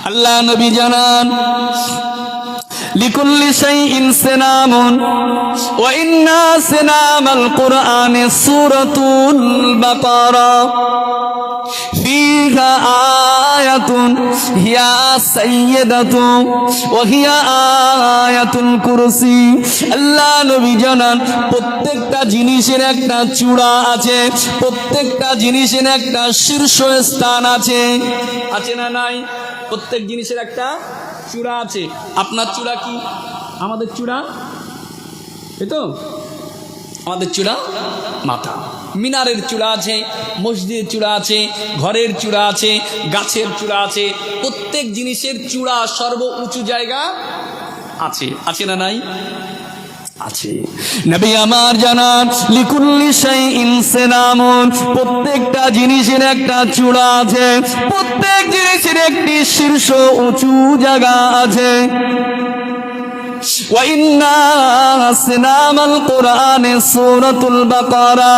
আল্লাহ নবী জানান লিকুল্লি শাইইন সিনামুন ওয়া ইন্না সিনামাল কুরআনি সূরাতুল বাকারা ফিহা আয়াতুন হিয়া সাইয়্যিদাতু ওয়া হিয়া আয়াতুল কুরসি। আল্লাহ নবী জানান প্রত্যেকটা জিনিসের একটা চূড়া আছে, প্রত্যেকটা জিনিসের একটা শীর্ষস্থান আছে। আছে না নাই? প্রত্যেক জিনিসের একটা চূড়া আছে। আপনার চূড়া কি? আমাদের চূড়া এই তো আমাদের চূড়া মাথা। মিনারের চূড়া আছে, মসজিদের চূড়া আছে, ঘরের চূড়া আছে, গাছের চূড়া আছে। প্রত্যেক জিনিসের চূড়া সর্ব উঁচু জায়গা আছে। আছে না নাই? আছে। নবী আমার জানান লিকুল্লি শাইইন সিনামুন, প্রত্যেকটা জিনিসের একটা চূড়া আছে, প্রত্যেক জিনিসের একটি শীর্ষ উঁচু জায়গা আছে। ওয়া ইন্না সিনামাল কুরআনি সূরাতুল বাকারা,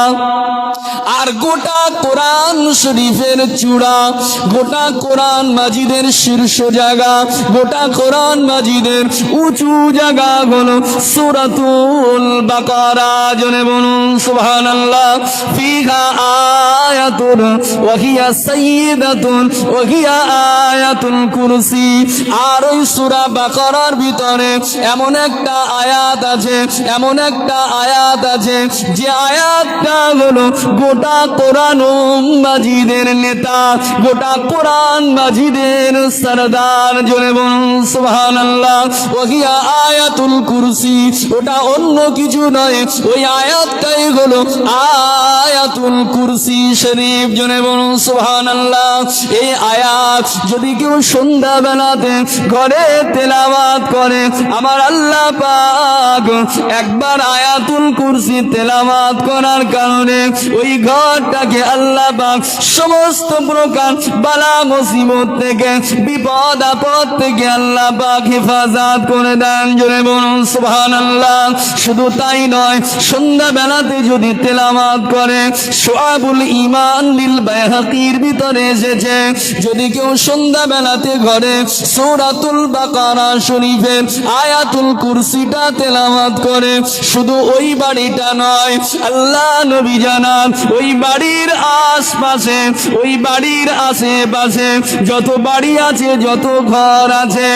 আর গোটা কোরআন শরীফের চূড়া, গোটা কোরআন মাজিদের শীর্ষ জায়গা, গোটা কোরআন মাজিদের উঁচু জায়গা হলো সূরাতুল বাকারা। জনে বলুন সুবহানাল্লাহ। ফিহা আয়াতুন ওয়া হিয়া সাইয়্যিদাতুন ওয়া হিয়া আয়াতুল কুরসি। আর ওই সূরা বাকারার ভিতরে এমন একটা আয়াত আছে, এমন একটা আয়াত আছে যে আয়াতটা হলো গোটা কোরআন মাজিদের নেতা, গোটা কোরআন মাজিদের সরদার। জোরে বলুন সুবহানাল্লাহ। ওয়া হিয়া আয়াতুল কুরসি, ওটা অন্য কিছু নয়, ওই আয়াতটাই হলো আয়াতুল কুরসি শরীফ। জোরে বলুন সুবহানাল্লাহ। এই আয়াত যদি কেউ সন্ধ্যা বেলাতে ঘরে তেলাওয়াত করে, আমার আল্লাহ পাক একবার আয়াতুল কুরসি তেলাওয়াত করার কারণে ওই ঘরটাকে আল্লাহ পাক সমস্ত প্রকার বালা মুসিবত থেকে, বিপদ আপদ থেকে আল্লাহ পাক হেফাজত করে দেন। জোরে বলুন সুবহানাল্লাহ। শুধু তাই নয়, সন্ধ্যা বেলাতে যদি তেলাওয়াত করে, শুআবুল ঈমান বিল বাইহাকির ভিতরে এসেছে, যদি কেউ সন্ধ্যা বেলাতে ঘরে সূরাতুল বাকারা শরীফের আয়াতুল কুরসিটা তেলাওয়াত করে, শুধু ওই বাড়িটা নয়, আল্লাহ নবী জানান ওই বাড়ির আশপাশে, ওই বাড়ির আশেপাশে যত বাড়ি আছে, যত ঘর আছে,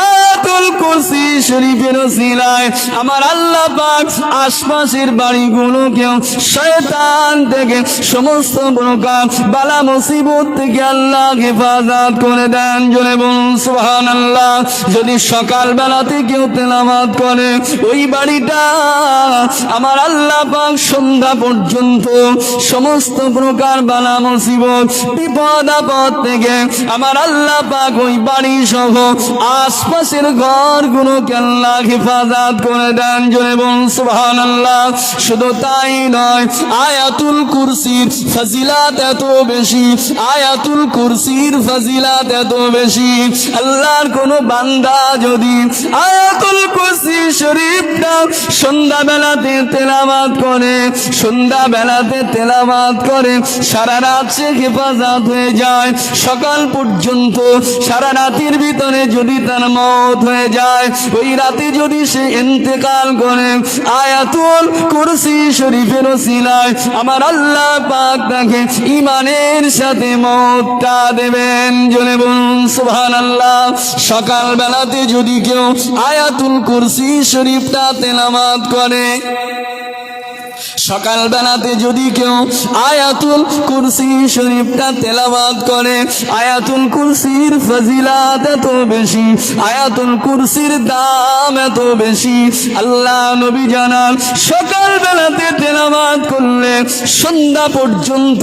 আয়াতুল কুরসি শরীফের ওসিলায় আমার আল্লাহ পাক আশপাশের বাড়িগুলোকেও শয়তান থেকে, সমস্ত প্রকার বালা মুসিবত থেকে আল্লাহ হেফাজত করে দেন। জোরে বলুন সুবহানাল্লাহ। যদি সকাল বেলাতে কেউ তেলাওয়াত করে, ওই বাড়িটা আমার আল্লাহ পাক সন্ধ্যা পর্যন্ত সমস্ত প্রকার বালা মুসিবত, বিপদ আপদ থেকে আমার আল্লাহ পাক ওই বাড়ি সহ আশপাশের ঘরগুলোকে আল্লাহ হেফাজত করে দেন। জোরে বলুন সুবহানাল্লাহ। শুধু তাই নয়, আয়াতুল কুরসির ফজিলাত এত বেশি, আয়াতুল কুরসির ফজিলাত এত বেশি, আল্লাহর কোন বান্দা যদি আয়াতুল কুরসি শরীফটা সন্ধ্যা বেলাতে তেলাওয়াত করে, সন্ধ্যা বেলাতে তেলাওয়াত করে, সারা রাত সে হেফাজত হয়ে যায়। সকাল পর্যন্ত সারা রাতের ভিতরে যদি তার মওত হয়ে যায়, ওই রাতে যদি সে ইন্তেকাল করে, আয়াতুল কুরসি শরীফের ওসিলায় আমার আল্লাহ পাক তাকে ঈমানের সাথে মওতটা দেবেন। জোরে বলুন সুবহানাল্লাহ। সকাল বেলাতে যদি কেউ আয়াতুল কুরসি শরীফটা তেলাওয়াত করে, সকাল বেলাতে যদি কেউ আয়াতুল কুরসি শরীফটা তেলাওয়াত করে, আয়াতুল কুরসির ফজিলাত এত বেশি, আয়াতুল কুরসির দাম এত বেশি, আল্লাহ নবী জানান সকাল বেলাতে তেলাওয়াত করলে সন্ধ্যা পর্যন্ত,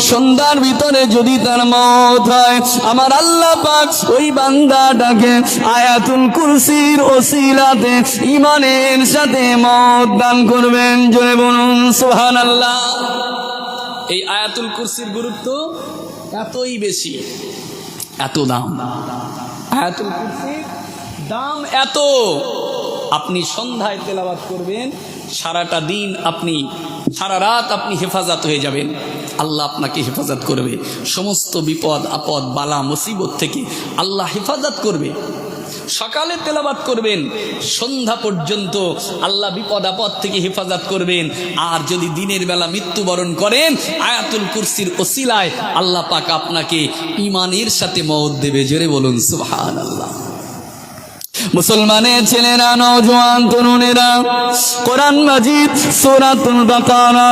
সন্ধ্যার ভিতরে যদি তার মওত হয়, আমার আল্লাহ পাক ওই বান্দাটাকে আয়াতুল কুরসির ওসিলাতে ঈমানের সাথে মওত দান করবেন। জোরে বলুন সুবহানাল্লাহ। এই আয়াতুল কুরসির গুরুত্ব এতই বেশি, এত দাম। আয়াতুল কুরসির দাম এত, আপনি সন্ধ্যায় তেলাওয়াত করবেন, সারাটা দিন আপনি, সারা রাত আপনি হেফাজত হয়ে যাবেন। আল্লাহ আপনাকে হেফাজত করবে। সমস্ত বিপদ আপদ বালা মুসিবত থেকে আল্লাহ হেফাজত করবে। সকালে তেলাওয়াত করবেন, সন্ধ্যা পর্যন্ত আল্লাহ বিপদ আপদ থেকে হেফাজত করবেন। আর যদি দিনের বেলা মৃত্যুবরণ করেন, আয়াতুল কুরসির ওসিলায় আল্লাহ পাক আপনাকে ঈমানের সাথে মওত দেবে। জোরে বলুন সুবহানাল্লাহ। মুসলমানের ছেলেরা, নওজোয়ান তরুণেরা, কোরআন মাজিদ সূরাতুল বাকারা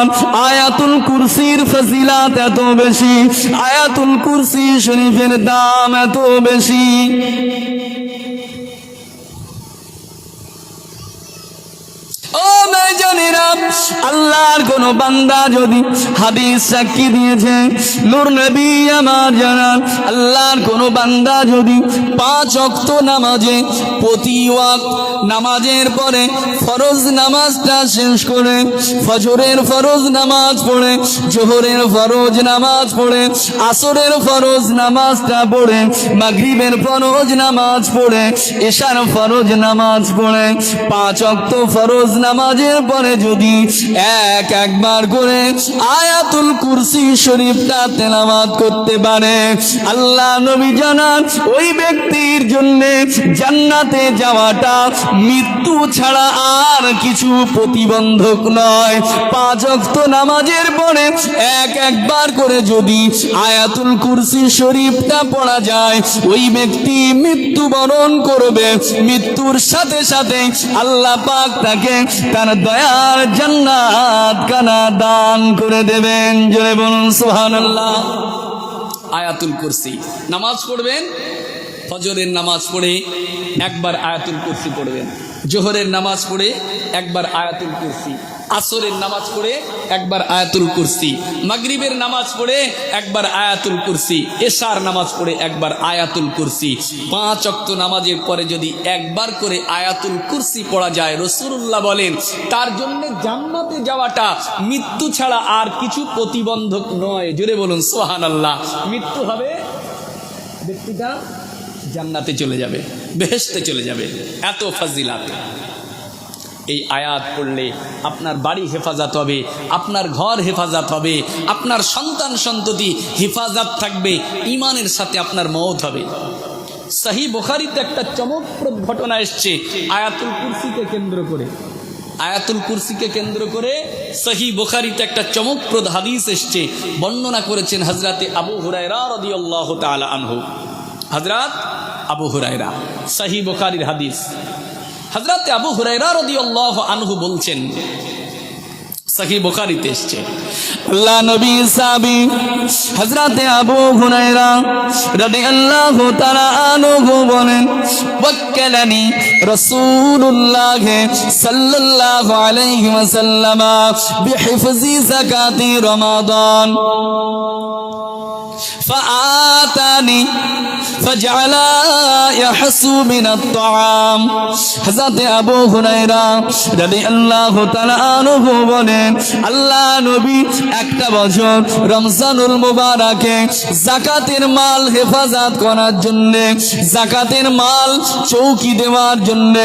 আয়াতুল কুরসির ফজিলত এত বেশি, আয়াতুল কুরসি শরীফের দাম এত বেশি। ও মেজনেরা, আল্লাহর কোন বান্দা যদি হাদিস সাক্ষী দিয়েছে, নূর নবী আমার জানান, আল্লাহর কোন বান্দা যদি 5 ওয়াক্ত নামাজে প্রতি ওয়াক্ত নামাজের পরে ফরজ নামাজটা শেষ করে, ফজরের ফরজ নামাজ পড়ে, জোহরের ফরজ নামাজ পড়ে, আসরের ফরজ নামাজটা পড়ে, মাগরিবের ফরজ নামাজ পড়ে, এশার ফরজ নামাজ পড়ে, 5 ওয়াক্ত ফরজ নামাজের পরে যদি একবার করে আয়াতুল কুরসি শরীফটা তেলাওয়াত করতে পারে, আল্লাহ নবী জানান ওই ব্যক্তির জন্য জান্নাতে যাওয়াটা মৃত্যু ছাড়া আর কিছু প্রতিবন্ধক নয়। 5 ওয়াক্ত নামাজের পরে একবার করে যদি আয়াতুল কুরসি শরীফটা পড়া যায়, ওই ব্যক্তি মৃত্যুবরণ করবে, মৃত্যুর সাথে সাথে আল্লাহ পাক তাকে তার দয়ার জান্নাত খানা দান করে দেবেন। জোরে বলুন সুবহানাল্লাহ। আয়াতুল কুরসি নামাজ পড়বেন, ফজরের নামাজ পড়ে একবার আয়াতুল কুরসি পড়বেন, জোহরের নামাজ পড়ে একবার আয়াতুল কুরসি, আসরের নামাজ পড়ে একবার আয়াতুল কুরসি, মাগরিবের নামাজ পড়ে একবার আয়াতুল কুরসি, এশার নামাজ পড়ে একবার আয়াতুল কুরসি। 5 ওয়াক্ত নামাজের পরে যদি একবার করে আয়াতুল কুরসি পড়া যায়, রাসূলুল্লাহ বলেন তার জন্য জান্নাতে যাওয়াটা মৃত্যু ছাড়া আর কিছু প্রতিবন্ধক নয়। জোরে বলুন সুবহানাল্লাহ। মৃত্যু হবে, ব্যক্তিটা জান্নাতে চলে যাবে, বেহেশতে চলে যাবে। এত ফাজিলাত। এই আয়াত পড়লে আপনার বাড়ি হেফাজত হবে, আপনার ঘর হেফাজত হবে, আপনার সন্তান সন্ততি হেফাজত থাকবে, ঈমানের সাথে আপনার মওত হবে। সহিহ বুখারীতে একটা চমকপ্রদ ঘটনা এসছে আয়াতুল কুরসিকে কেন্দ্র করে। আয়াতুল কুরসিকে কেন্দ্র করে সহিহ বুখারীতে একটা চমকপ্রদ হাদিস এসছে, বর্ণনা করেছেন হযরতে আবু হুরায়রা রাদিয়াল্লাহু তাআলা আনহু। হযরত আবু হুরায়রা, সহিহ বুখারীর হাদিস। হযরতে আবু হুরায়রা রাদিয়াল্লাহু আনহু বলছেন, সহিহ বুখারীতে এসেছে, আল্লাহ নবী সাহাবী হযরতে আবু হুরায়রা রাদিয়াল্লাহু তাআলা আনহু বলেন, ওয়াক্কালানি রাসূলুল্লাহ সাল্লাল্লাহু আলাইহি ওয়াসাল্লাম বিহিফজি যাকাতি রমাদান فآتاني فجعل يحسو من الطعام। হযরত আবু হুরায়রা রাদিয়াল্লাহু তাআলা আনহু বলেন, আল্লাহ নবী একটা বছর রমজানুল মুবারকে যাকাতের মাল হেফাজত করার জন্য, যাকাতের মাল চৌকি দেওয়ার জন্য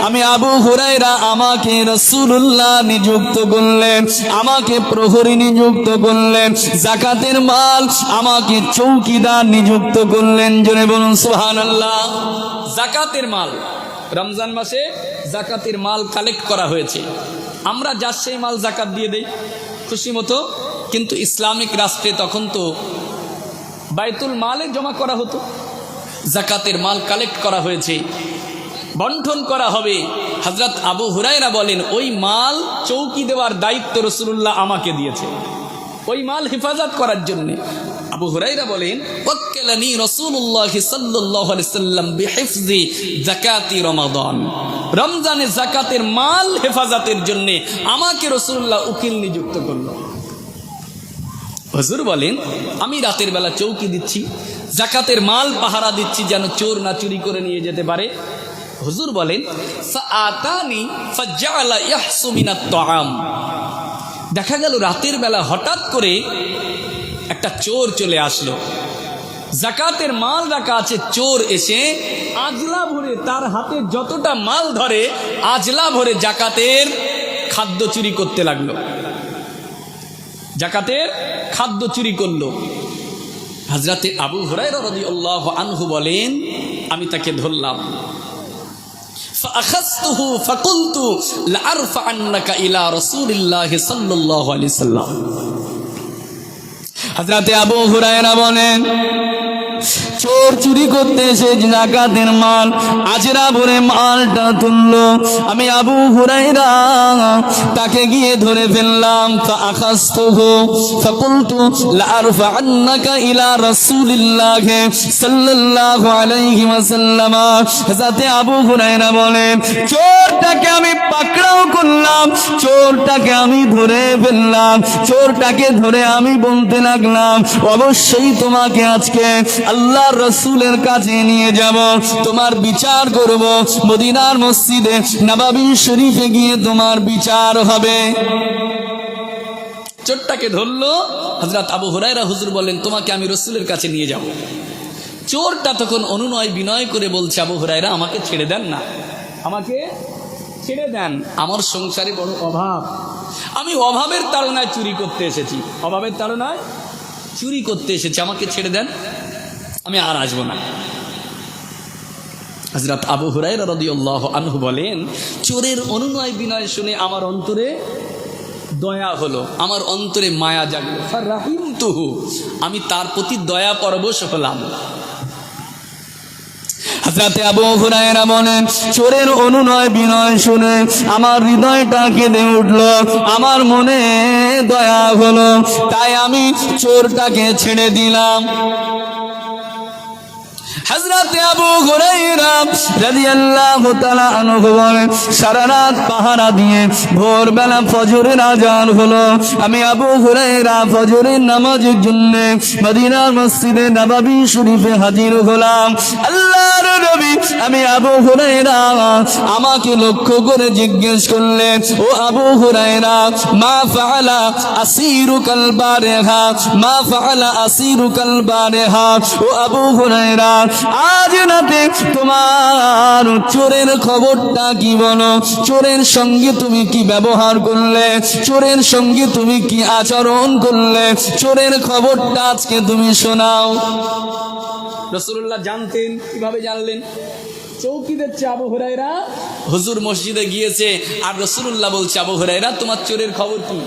আমি আবু হুরায়রা আমাকে রাসূলুল্লাহ নিযুক্ত করলেন, আমাকে প্রহরী নিযুক্ত করলেন, যাকাতের মাল আমাকে চৌকিদার নিযুক্ত করলেন। জোরে বলুন সুবহানাল্লাহ। যাকাতের মাল, রমজান মাসে যাকাতের মাল কালেক্ট করা হয়েছে, আমরা যার সেই মাল যাকাত দিয়ে দেই খুশি মতো, কিন্তু ইসলামিক রাষ্ট্রে তখন তো বাইতুল মালে জমা করা হতো। যাকাতের মাল কালেক্ট করা হয়েছে, বন্টন করা হবে। হযরত আবু হুরায়রা বলেন, ওই মাল চৌকি দেওয়ার দায়িত্ব রাসূলুল্লাহ আমাকে দিয়েছে, ওই মাল হেফাজত করার জন্য। আবু হুরায়রা বলেন, ওয়াক্কালানি রাসূলুল্লাহ সাল্লাল্লাহু আলাইহি ওয়াসাল্লাম বিহিফজি যাকাতি রমাদান, রমজানে যাকাতের মাল হেফাজতের জন্য আমাকে রাসূলুল্লাহ উকিল নিযুক্ত করল। হুজুর বলেন, আমি রাতের বেলা চৌকি দিচ্ছি, যাকাতের মাল পাহারা দিচ্ছি যেন চোর না চুরি করে নিয়ে যেতে পারে। হুজুর বলেন, ফাআতানি ফাজআলা ইয়াহসু মিনাত তাআম, দেখা গেল রাতের বেলা হঠাৎ করে একটা চোর চলে আসলো, যাকাতের মাল রাখা আছে, চোর এসে আজলা ভরে তার হাতে যতটা মাল ধরে আজলা ভরে যাকাতের খাদ্য চুরি করতে লাগলো, যাকাতের খাদ্য চুরি করলো। হযরতে আবু হুরায়রা রাদিয়াল্লাহু আনহু বলেন, আমি তাকে ধরলাম, ফাআখাযতুহু ফাকুলতু লাআরফাআন্নাকা ইলা রাসূলিল্লাহি সাল্লাল্লাহু আলাইহি সাল্লাম। হযরতে আবু হুরায়রা বলেন, চোর চুরি করতে এসে যাকাতের মাল আজরা ভরে মালটা তুললো, আমি আবু হুরায়রা তাকে গিয়ে ধরে ফেললাম। ফাআখাযতুহু ফাকুলতু লাআরফাআন্নাকা ইলা রাসূলিল্লাহি সাল্লাল্লাহু আলাইহি ওয়াসাল্লাম। হযরতে আবু হুরায়রা বলেন, চোরটাকে আমি পাকড়াও করলাম, চোরটাকে আমি ধরে ফেললাম, চোরটাকে ধরে আমি বলতে লাগলাম, অবশ্যই তোমাকে আজকে আল্লাহর রাসূলের কাছে নিয়ে যাব, তোমার বিচার করব, মদিনার মসজিদে নববী শরীফে গিয়ে তোমার বিচার হবে। চোরটাকে ধরলো। হযরত আবু হুরায়রা হুজুর বললেন, তোমাকে আমি রাসূলের কাছে নিয়ে যাব। চোরটা তখন অনুনয় বিনয় করে বলছে, আবু হুরায়রা আমাকে ছেড়ে দেন না, আমাকে ছেড়ে দেন, আমার সংসারে বড় অভাব, আমি অভাবের তাড়নায় চুরি করতে এসেছি, অভাবের তাড়নায় চুরি করতে এসেছি, আমাকে ছেড়ে দেন, আমি আর আসবো না। হযরত আবু হুরায়রা রাদিয়াল্লাহু আনহু বলেন, চোরের অনুনয় বিনয় শুনে আমার অন্তরে দয়া হলো, আমার অন্তরে মায়া জাগলো, ফারাহিমতুহু, আমি তার প্রতি দয়া পরবশ হলাম। হযরতে আবু হুরায়রা বলেন, চোরের অনুনয় বিনয় শুনে আমার হৃদয়টা কেঁদে উঠলো, আমার মনে দয়া হলো, তাই আমি চোরটাকে ছেড়ে দিলাম। হযরতে আবু হুরায়রা রাদিয়াল্লাহু তাআলা আনহু বলেন, সারা রাত পাহারা দিয়ে ভোরবেলা ফজরের আজান হলো, আমি আবু হুরায়রা ফজরের নামাজের জন্য মদিনার মসজিদে নববী শরীফে হাজির হলাম। আল্লাহর নবী, আমি আবু হুরায়রা, আমাকে লক্ষ্য করে জিজ্ঞেস করলেন, ও আবু হুরায়রা, মা ফাআলা আসিরুকাল বারিহা, মা ফাআলা আসিরুকাল বারিহা, ও আবু হুরায়রা, আজ রাতে তোমার চোরের খবরটা কি বলো, চোরের সঙ্গে তুমি কি ব্যবহার করলে, চোরের সঙ্গে তুমি কি আচরণ করলে, চোরের খবরটা আজকে তুমি শোনাও। রাসূলুল্লাহ জানতেন, কিভাবে জানলেন? চৌকি দিচ্ছে আবু হুরায়রা, হুজুর মসজিদে গিয়েছে আর রাসূলুল্লাহ বলছে, আবু হুরায়রা তোমার চোরের খবর কি,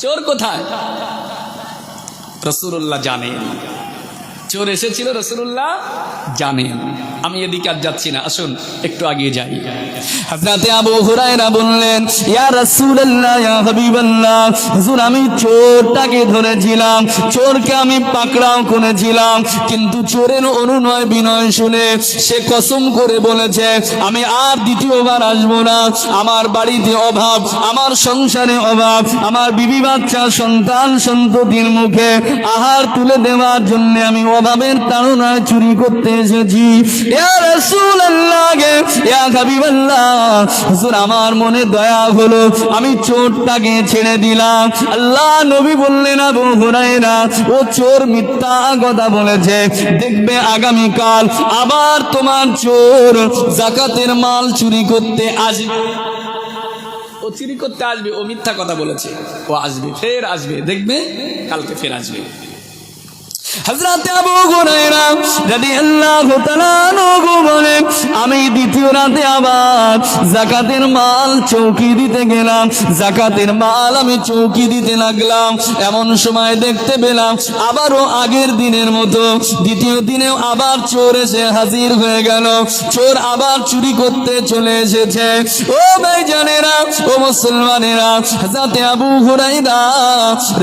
চোর কোথায়? রাসূলুল্লাহ জানেন চোর এসেছিল, রাসূলুল্লাহ জানেন। আমি এদিকে আর যাচ্ছি না, আসুন একটু আগিয়ে যাই। হযরতে আবু হুরায়রা বললেন, ইয়া রাসূলুল্লাহ, ইয়া হাবিবাল্লাহ, হুজুর আমি চোরটাকে ধরেছিলাম, চোরকে আমি পাকড়াও করেছিলাম, কিন্তু চোরের অনুনয় বিনয় শুনে সে কসম করে বলেছে, আমি আর দ্বিতীয়বার আসবো না, আমার বাড়িতে অভাব, আমার সংসারে অভাব, আমার বিবি বাচ্চা সন্তান সন্ততির মুখে আহার তুলে দেওয়ার জন্য আমি অভাবের তাড়নায় চুরি করতে এসেছি। ইয়া রাসূলুল্লাহ, ইয়া হাবিবাল্লাহ, হুজুর আমার মনে দয়া হলো, আমি চোরটাকে ছেড়ে দিলাম। আল্লাহ নবী বললেন, আবু হুরায়রা, ও চোর মিথ্যা কথা বলেছে, দেখবে আগামীকাল আবার তোমার চোর যাকাতের মাল চুরি করতে আসবে, ও চুরি করতে আসবে, ও মিথ্যা কথা বলেছে, ও আসবে, ফের আসবে, দেখবে কালকে ফের আসবে। হযরতে আবু হুরায়রা রাদিয়াল্লাহু তাআলা আনহু বলেন, আমি দ্বিতীয় রাতে আবার যাকাতের মাল চৌকি দিতে গেলাম, যাকাতের মাল আমি চৌকি দিতে লাগলাম। এমন সময় দেখতে পেলাম আবারও আগের দিনের মতো দ্বিতীয় দিনেও আবার চোর এসে হাজির হয়ে গেল, চোর আবার চুরি করতে চলে এসেছে। ও ভাইজানেরা, ও মুসলমানেরা, হযরতে আবু হুরায়রা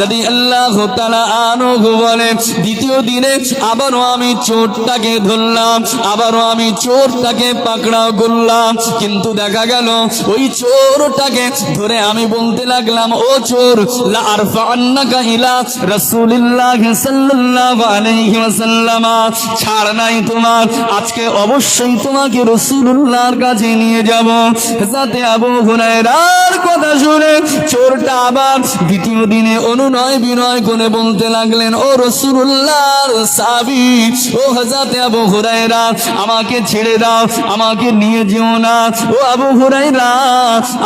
রাদিয়াল্লাহু তাআলা আনহু বলেন, দ্বিতীয় দিনে আবারও আমি চোরটাকে ধরলাম, আবারও আমি চোরটাকে পাকড়াও করলাম, কিন্তু দেখা গেল ওই চোরটাকে ধরে আমি বলতে লাগলাম, ও চোর, লা আরফাআন্নাকা ইলা রাসূলিল্লাহি সাল্লাল্লাহু আলাইহি ওয়াসাল্লাম, ছাড় নাই তোমার, আজকে অবশ্যই তোমাকে রাসূলুল্লাহর কাছে নিয়ে যাব। হযরতে আবু হুরায়রার কথা শুনে চোরটা আবার দ্বিতীয় দিনে অনুনয় বিনয় করে বলতে লাগলেন, ও রাসূলুল্লাহ, আল্লাহর সাহাবী, ও হযরত আবু হুরায়রা, আমাকে ছেড়ে দাও, আমাকে নিয়ে যেও না। ও আবু হুরায়রা,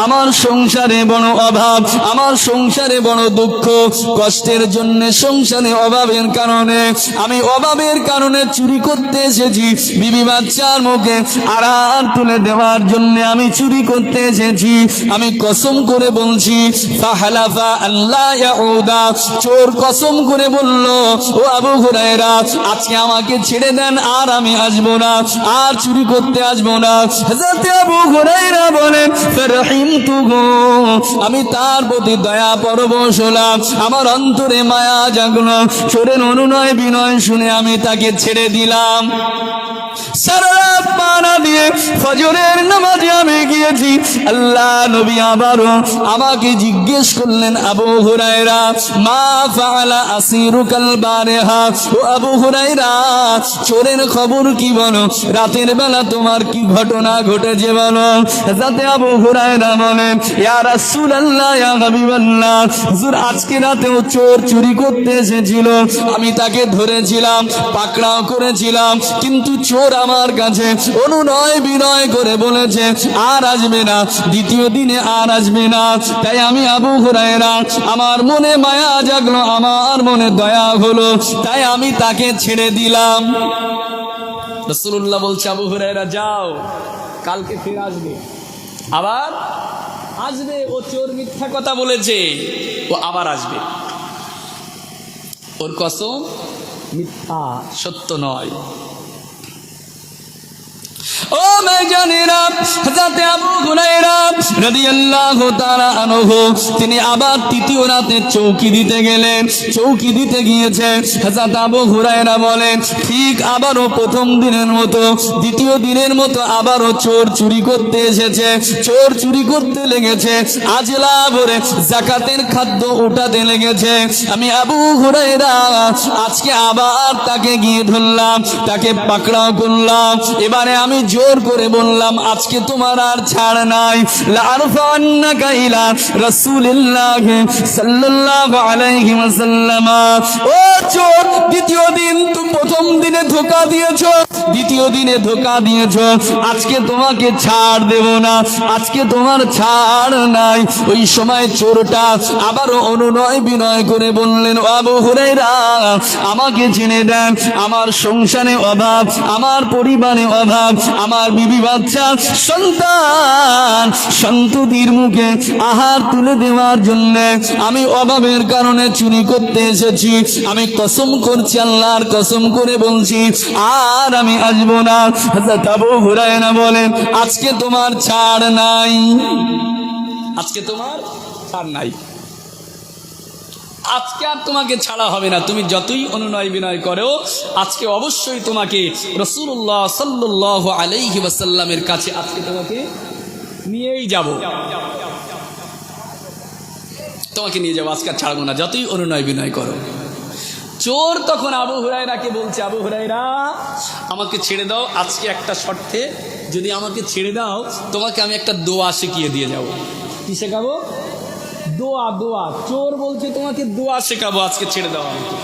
আমার সংসারে বড় অভাব, আমার সংসারে বড় দুঃখ কষ্টের জন্য, সংসারে অভাবের কারণে, আমি অভাবের কারণে চুরি করতে এসেছি। বিবি বাচ্চার মুখে আড়াল তুলে দেওয়ার জন্য আমি চুরি করতে এসেছি। আমি কসম করে বলছি, ফাহালাফা আল্লাহ ইয়াউদা, চোর কসম করে বলল, ও আবু হুরায়রা, আজকে আমাকে ছেড়ে দেন, আর আমি আসবো না, আর চুরি করতে আসবো না। হযরত আবু হুরায়রা বলেন, ফারহিমতুহু, আমি তার প্রতি দয়া পরবশ হলাম, আমার অন্তরে মায়া জাগলো। চোরের অনুনয় বিনয় শুনে আমি তাকে ছেড়ে দিলাম। সারা রাত পানা দিয়ে ফজরের নামাজে আমি গিয়েছি। আল্লাহ নবী আবারও আমাকে জিজ্ঞেস করলেন, আবু হুরায়রা, মা ফাআলা আসিরুকাল বারিহা, ও আবু হুরায়রা, চোরের খবর কি বলো, রাতের বেলা তোমার কি ঘটনা ঘটেছে বলো। যাতে আবু হুরায়রা বলেন, ইয়া রাসূলুল্লাহ, ইয়া হাবিবাল্লাহ, হুজুর আজকে রাতেও চোর চুরি করতে এসেছিল, আমি তাকে ধরেছিলাম, পাকড়াও করেছিলাম, কিন্তু চোর আমার কাছে অনুনয় বিনয় করে বলেছে আর আসবে না, দ্বিতীয় দিনে আর আসবে না। তাই আমি আবু হুরায়রা, আমার মনে মায়া জাগলো, আমার মনে দয়া হলো, তাই আমি তাকে ছেড়ে দিলাম। রাসূলুল্লাহ বলছে, আবু হুরায়রা যাও, কালকে ফিরে আসবে, আবার আসবে। ও চোর মিথ্যা কথা বলেছে, ও আবার আসবে, ওর কসম মিথ্যা, সত্য নয়। ও মেজানেরা, হযরত আবু হুরায়রা রাদিয়াল্লাহু তাআলা আনহু, তিনি আবার তৃতীয় রাতে চৌকি দিতে গেলেন। চৌকি দিতে গিয়েছে, হযরত আবু হুরায়রা বলেন, ঠিক আবারও প্রথম দিনের মতো, দ্বিতীয় দিনের মতো আবারও চোর চুরি করতে এসেছে। চোর চুরি করতে লেগেছে, আজলা ভরে যাকাতের খাদ্য উঠাতে লেগেছে। আমি আবু হুরায়রা আজকে আবার তাকে গিয়ে ধরলাম, তাকে পাকড়াও করলাম। এবারে আমি জোর করে বললাম, আজকে তোমার আর ছাড় নাই, লারফান্নাকা ইলা রাসূলিল্লাহ সাল্লাল্লাহু আলাইহি ওয়াসাল্লাম। ও চোর, দ্বিতীয় দিন তুমি প্রথম দিনে ধোঁকা দিয়েছো, দ্বিতীয় দিনে ধোঁকা দিয়েছো, আজকে তোমাকে ছাড় দেব না, আজকে তোমার ছাড় নাই। ওই সময় চোরটা আবারও অনুনয় বিনয় করে বললেন, ও আবু হুরায়রা, আমাকে ছেড়ে দেন, আমার সংসারে অভাব, আমার পরিবারে অভাব, আমার বিবি বাচ্চা সন্তান সন্ততির মুখে আহার তুলে দেওয়ার জন্য আমি অভাবের কারণে চুরি করতে এসেছি। আমি কসম করছি, আল্লাহর কসম করে বলছি, আর আমি আসবো না। হযরত আবু হুরায়রা বলেন, আজকে তোমার ছাড় নাই, আজকে তোমার ছাড় নাই, আজকে আর তোমাকে ছাড়া হবে না। তুমি যতই অনুনয় বিনয় করো, আজকে অবশ্যই তোমাকে রাসূলুল্লাহ সাল্লাল্লাহু আলাইহি ওয়াসাল্লামের কাছে আজকে তোমাকে নিয়েই যাব, তোমাকে নিয়ে যাবো, আজকে আর ছাড়বো না, যতই অনুনয় বিনয় করো। চোর তখন আবু হুরায়রাকে বলছে, আবু হুরায়রা, আমাকে ছেড়ে দাও, আজকে একটা শর্তে, যদি আমাকে ছেড়ে দাও, তোমাকে আমি একটা দোয়া শিখিয়ে দিয়ে যাব। কি শেখাবো? দোয়া। দোয়া। চোর বলছে, তোমাকে দোয়া শেখাবো, আজকে ছেড়ে দাও আমাকে।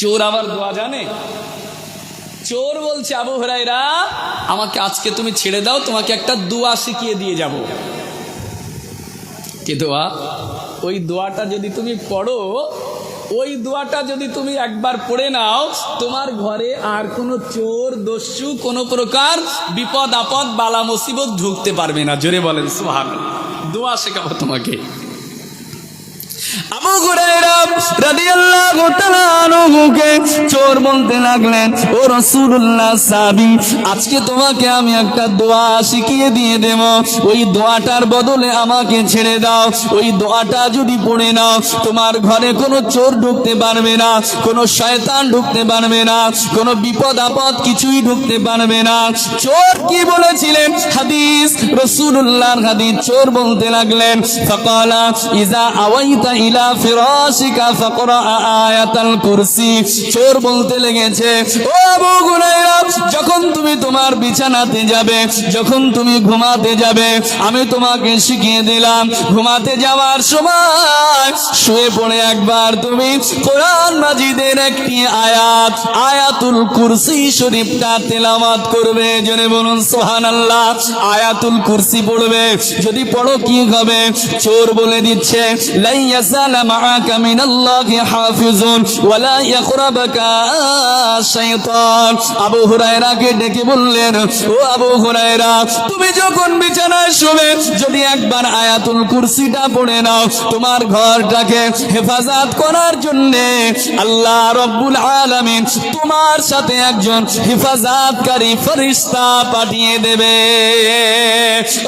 চোর আবার দোয়া জানে? চোর বলছে, আবু হুরায়রা, আমাকে আজকে তুমি ছেড়ে দাও, তোমাকে একটা দোয়া শিখিয়ে দিয়ে যাব। কি দোয়া? ওই দোয়াটা যদি তুমি পড়ো, ওই দোয়াটা যদি তুমি একবার পড়ে নাও, তোমার ঘরে আর কোনো চোর দস্যু কোনো প্রকার বিপদ আপদ বালা মুসিবত ঢুকতে পারবে না। জোরে বলেন সুবহানাল্লাহ। দোয়া শেখাবো তোমাকে। আবু হুরায়রা রাদিয়াল্লাহু তাআলা আনহুকে চোর বলতে লাগলেন, ও রাসূলুল্লাহ সাহাবী, আজকে তোমাকে আমি একটা দোয়া শিখিয়ে দিয়ে দেব, ওই দোয়াটার বদলে আমাকে ছেড়ে দাও। ওই দোয়াটা যদি পড়ে নাও, তোমার ঘরে কোনো চোর ঢুকতে পারবে না, কোনো শয়তান ঢুকতে পারবে না, কোনো বিপদ আপদ কিছুই ঢুকতে পারবে না। চোর কি বলেছিলেন? হাদিস, রাসূলুল্লাহর হাদিস। চোর বলতে লাগলেন, ফাকালা ইজা আওয়াইতা ইলা ফিরাশিকা ফাকরা আয়াতাল কুরসি। চোর বলতে লেগেছে, ও আবু হুরায়রা, যখন তুমি তোমার বিছানাতে যাবে, যখন তুমি ঘুমাতে যাবে, আমি তোমাকে শিখিয়ে দিলাম ঘুমাতে যাওয়ার সময় শুয়ে পড়ে একবার তুমি কোরআন মাজিদের একটি আয়াত, আয়াতুল কুরসি শরীফটা তেলাওয়াত করবে। জোরে বলুন সুবহানাল্লাহ। আয়াতুল কুরসি পড়বে, যদি পড়ো কি হবে? চোর বলে দিচ্ছে, লা ইয়াসালা মাআকা মিনাল্লাহি হাফিজুন ওয়ালা ইয়াকরাবাকা শাইতান। আবু হুরায়রাকে ডেকে বললেন, ও আবু হুরায়রা, তুমি যখন বিছানায় শোবে যদি একবার আয়াতুল কুরসিটা পড়ে নাও, তোমার ঘরটাকে হেফাজত করার জন্য আল্লাহ রাব্বুল আলামিন তোমার সাথে একজন হেফাজতকারী ফেরেশতা পাঠিয়ে দেবে।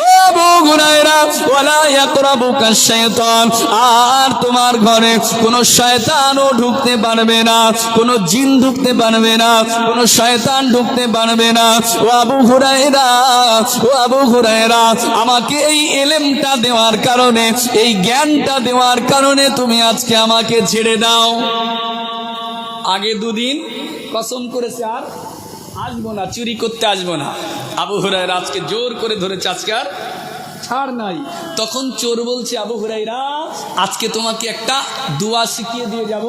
ও আবু হুরায়রা, ওয়ালা ইয়াকরাবুকা শাইতান, আর তোমার ঘরে কোনো শয়তানও ঢুকতে পারবে না, কোনো জিন ঢুকতে পারবে না, কোনো শয়তান ঢুকতে পারবে না। ও আবু হুরায়রা, ও আবু হুরায়রা, আমাকে এই ইলমটা দেওয়ার কারণে, এই জ্ঞানটা দেওয়ার কারণে তুমি আজকে আমাকে ছেড়ে দাও। আগে দুদিন কসম করেছে আর আসবো না, চুরি করতে আসবো না। আবু হুরায়রা আজকে জোর করে ধরেছে, আজকে আর ছাড় নাই। তখন চোর বলছে, আবু হুরায়রা, আজকে তোমাকে একটা দোয়া শিখিয়ে দিয়ে যাব,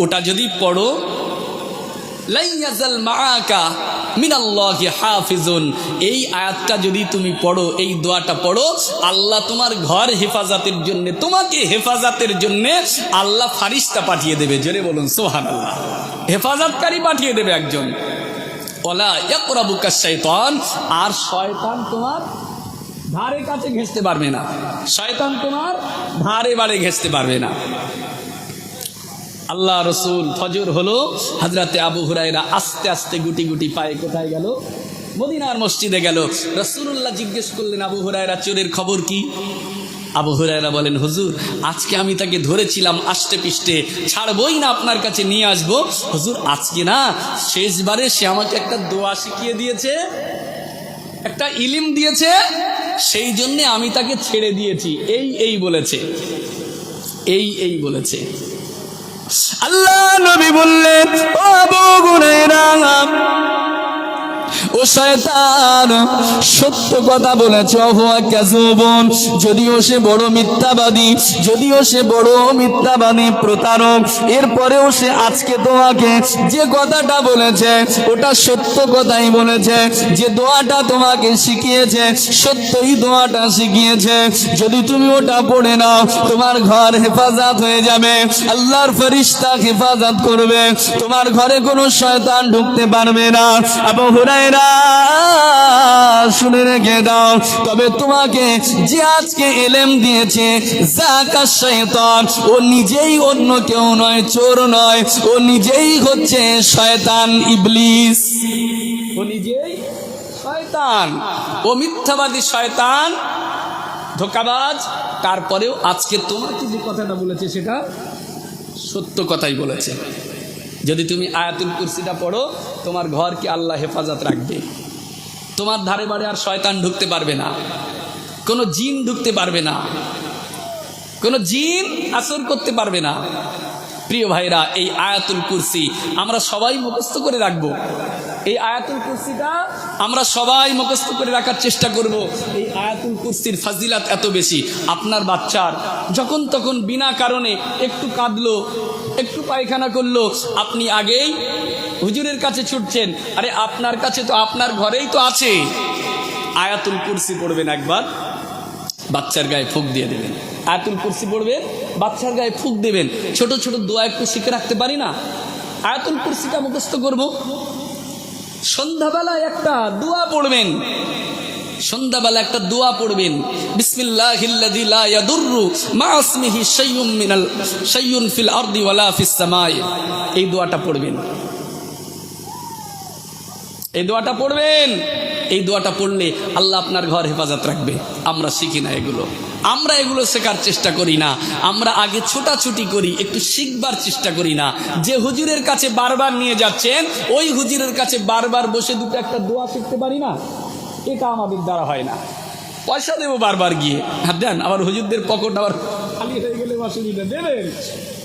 ওটা যদি পড়ো, লা ইয়াজাল মাআকা মিনাল্লাহি হাফিজুন, এই আয়াতটা যদি তুমি পড়ো, এই দোয়াটা পড়ো, আল্লাহ তোমার ঘর হেফাজতের জন্য, তোমাকে হেফাজতের জন্য আল্লাহ ফারিস্তা পাঠিয়ে দেবে। জোরে বলুন সুবহানাল্লাহ। হেফাজতকারী পাঠিয়ে দেবে একজন। ওয়ালা ইয়াকরাবুকা শাইতান, আর শয়তান তোমার ধারে কাছে ঘেঁষতে পারবে না, শয়তান তোমার ধারে বাড়ে ঘেঁষতে পারবে না। আল্লাহ রসুল ফজর হলো, হযরতে আবু হুরায়রা আস্তে আস্তে গুটি গুটি পায়ে কোথায় গেল? মদিনার মসজিদে গেল। রাসূলুল্লাহ জিজ্ঞেস করলেন, আবু হুরায়রা, চোরের খবর কি? আবু হুরায়রা বলেন, হুজুর, আজকে আমি তাকে ধরেছিলাম আষ্টে পিষ্টে, ছাড়বই না, আপনার কাছে নিয়ে আসবো। হুজুর, আজকে না শেষবারে সে আমাকে একটা দোয়া শিখিয়ে দিয়েছে, একটা ইলম দিয়েছে, সেই জন্যে আমি তাকে ছেড়ে দিয়েছি। এই বলেছে, এই বলেছে। আল্লাহ নবী বললেন, ও আবু হুরায়রা, ও শয়তান সত্য কথা বলেছে, হুয়া কাযুবুন, যদিও সে বড় মিথ্যাবাদী, যদিও সে বড় মিথ্যাবাদী প্রতারক, এরপরেও সে আজকে তোমাকে যে কথাটা বলেছে ওটা সত্য কথাই বলেছে। যে দোয়াটা তোমাকে শিখিয়েছে সত্যই দোয়াটা শিখিয়েছে, যদি তুমি ওটা পড়ে নাও তোমার ঘর হেফাজত হয়ে যাবে, আল্লাহর ফেরেশতা হেফাজত করবে, তোমার ঘরে কোনো শয়তান ঢুকতে পারবে না। আবু হুরায়রা, শুনে রেখে দাও, তবে তোমাকে যে আজকে ইলম দিয়েছে যাকা শয়তান, ও নিজেই অন্য কেউ নয়, চোর নয়, ও নিজেই হচ্ছে শয়তান ইবলিস, ও নিজেই শয়তান, ও মিথ্যাবাদী শয়তান, ধোঁকাবাজ। তারপরেও আজকে তোমাকে যে কথাটা বলেছে সেটা সত্য কথাই বলেছে। যদি তুমি আয়াতুল কুরসিটা পড়ো, তোমার ঘরকে আল্লাহ হেফাজত রাখবে, তোমার ধারে বাড়ে আর শয়তান ঢুকতে পারবে না, কোনো জিন ঢুকতে পারবে না, কোনো জিন আসর করতে পারবে না। প্রিয় ভাইরা, এই আয়াতুল কুরসি আমরা সবাই মুখস্থ করে রাখবো। এই আয়াতুল কুরসিটা আমরা সবাই মুখস্থ করে রাখার চেষ্টা করব। এই আয়াতুল কুরসির ফাজিলাত এত বেশি, আপনার বাচ্চার যখন তখন বিনা কারণে একটু কাঁদলো, একটু পায়খানা করলো, আপনি আগেই হুজুরের কাছে ছুটছেন। আরে আপনার কাছে তো, আপনার ঘরেই তো আছে। আয়াতুল কুরসি পড়বেন একবার, বাচ্চার গায়ে ফুঁক দিয়ে দেবেন। আয়াতুল কুরসি পড়বেন, বাচ্চার গায়ে ফুঁক দেবেন। ছোট ছোট দোয়া একটু শিখে রাখতে পারি না? আয়াতুল কুরসিটা মুখস্থ করব। সন্ধ্যাবেলায় একটা দোয়া পড়বেন, সন্ধ্যাবেলা একটা দোয়া পড়বেন, বিসমিল্লাহিল্লাযী লা ইয়াদুররু মা ইসমিহি শাইউন ফিল আরদি ওয়ালা ফিস সামাই। এই দোয়াটা পড়বেন, এই দোয়াটা পড়বেন। এই দোয়াটা পড়লে আল্লাহ আপনার ঘর হেফাজত রাখবে। আমরা শিখি না এগুলো, আমরা এগুলো শেখার চেষ্টা করি না। আমরা আগে ছোটাছুটি করি, একটু শিখবার চেষ্টা করি না। যে হুজুরের কাছে বারবার নিয়ে যাচ্ছেন, ওই হুজুরের কাছে বারবার বসে দুটো একটা দোয়া শিখতে পারি না? এটা আমাদের দ্বারা হয় না। পয়সা দেবো বারবার গিয়ে, হ্যাঁ দেন, আবার হুজুরদের পকেট আবার খালি হয়ে গেলে বাঁশুড়িটা দেবেন,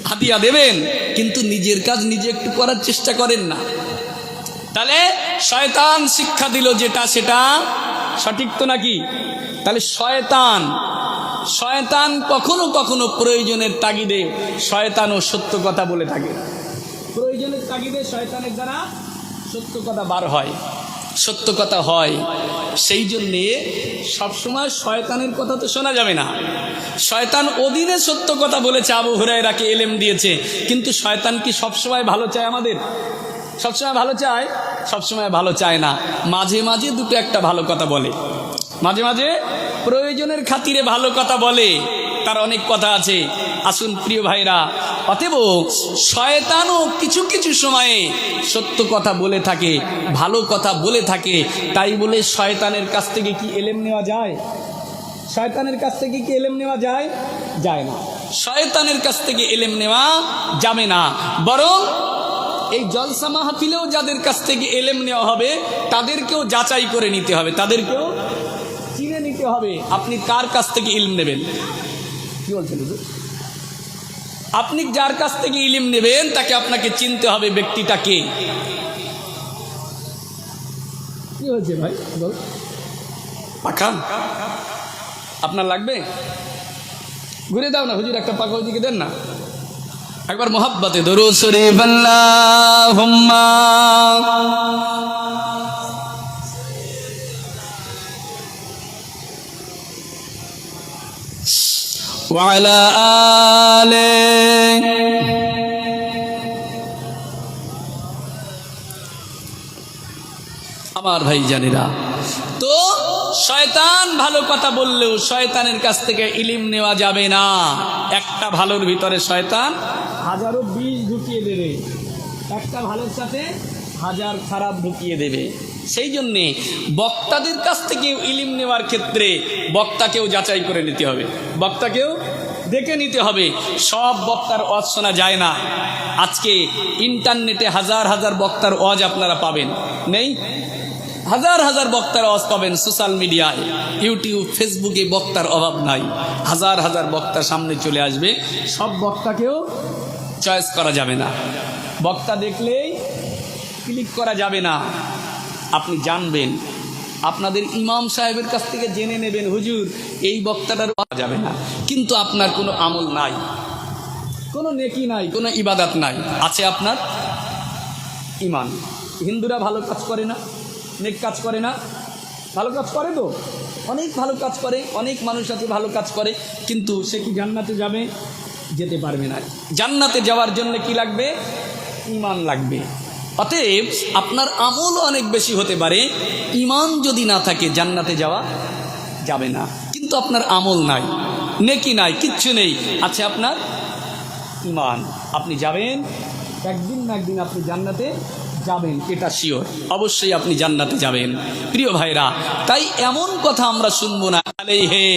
হাতিয়া দেবেন, কিন্তু নিজের কাজ নিজে একটু করার চেষ্টা করেন না। তাহলে শয়তান শিক্ষা দিল যেটা সেটা সঠিক তো নাকি? তাহলে শয়তান কখনো কখনো প্রয়োজনের তাগিদে শয়তানও সত্য কথা বলে থাকে। প্রয়োজনের তাগিদে শয়তানের দ্বারা সত্য কথা বার হয়, সত্য কথা হয়। সেই জন্যে সবসময় শয়তানের কথা তো শোনা যাবে না। শয়তান অধীনে সত্য কথা বলেছে, আবু হুরায়রাকে এলেম দিয়েছে, কিন্তু শয়তান কি সবসময় ভালো চায়? আমাদের সবসময় ভালো চায়? সবসময় ভালো চায় না। মাঝে মাঝে দুটো একটা ভালো কথা বলে, মাঝে মাঝে প্রয়োজনের খাতিরে ভালো কথা বলে, তার অনেক কথা আছে। আসুন প্রিয় ভাইরা, অতএব শয়তানও কিছু কিছু সময়ে সত্য কথা বলে থাকে, ভালো কথা বলে থাকে। তাই বলে শয়তানের কাছ থেকে কি এলেম নেওয়া যায়? শয়তানের কাছ থেকে কি এলেম নেওয়া যায়? যায় না। শয়তানের কাছ থেকে এলেম নেওয়া যাবে না। বরং এই জলসা মাহফিলেও যাদের কাছ থেকে এলেম নেওয়া হবে তাদেরকেও যাচাই করে নিতে হবে, তাদেরকেও চিনে নিতে হবে আপনি কার কাছ থেকে ইলম নেবেন। কি বলছেন? আপনি যার কাছ থেকে ইলম নেবেন তাকে আপনাকে চিনতে হবে ব্যক্তিটা কে। কি হয়েছে ভাই? বল। পাখা আপনার লাগবে? ঘুরে দাও না হুজুর, একটা পাখা ওইদিকে দেন না। একবার মোহাব্বতে দরুদ শরীফ আল্লাহুম্মা ওয়া আলা আলিহি। আমার ভাই জানেরা, তো শয়তান ভালো কথা বললেও শয়তানের কাছ থেকে ইলম নেওয়া যাবে না। একটা ভালোর ভিতরে শয়তান হাজারো বিষ ঢুকিয়ে দেবে, একটা ভালোর সাথে হাজার খারাপ ঢুকিয়ে দেবে। সেই জন্যে বক্তাদের কাছ থেকে ইলম নেওয়ার ক্ষেত্রে বক্তাকেও যাচাই করে নিতে হবে, বক্তাকেও দেখে নিতে হবে। সব বক্তার ওয়াজ শোনা যায় না। আজকে ইন্টারনেটে হাজার হাজার বক্তার ওয়াজ আপনারা পাবেন, নেই? হাজার হাজার বক্তার ওয়াজ পাবেন সোশ্যাল মিডিয়ায়, ইউটিউব, ফেসবুকে বক্তার অভাব নাই। হাজার হাজার বক্তা সামনে চলে আসবে, সব বক্তাকেও চয়েস করা যাবে না। বক্তা দেখলেই ক্লিক করা যাবে না। আপনি জানবেন, আপনাদের ইমাম সাহেবের কাছ থেকে জেনে নেবেন, হুজুর এই বক্তাটার পাওয়া যাবে না, কিন্তু আপনার কোনো আমল নাই, কোনো নেকি নাই, কোনো ইবাদত নাই, আছে আপনার ইমান। হিন্দুরা ভালো কাজ করে না, নেক কাজ করে না? ভালো কাজ করে তো, অনেক ভালো কাজ করে, অনেক মানুষ আছে ভালো কাজ করে, কিন্তু সে কি জান্নাতে যাবে? যেতে পারবে না। জান্নাতে যাওয়ার জন্য কি লাগবে? ইমান লাগবে। অতএব আপনার আমল অনেক বেশি হতে পারে, ইমান যদি না থাকে জান্নাতে যাওয়া যাবে না। কিন্তু আপনার আমল নাই, নেকি নাই, কিচ্ছু নেই, আছে আপনার ইমান। আপনি যাবেন, একদিন না একদিন আপনি জান্নাতে যাবেন, এটা শিওর, অবশ্যই আপনি জান্নাতে যাবেন। প্রিয় ভাইরা, তাই এমন কথা আমরা শুনবো না। আলাইহি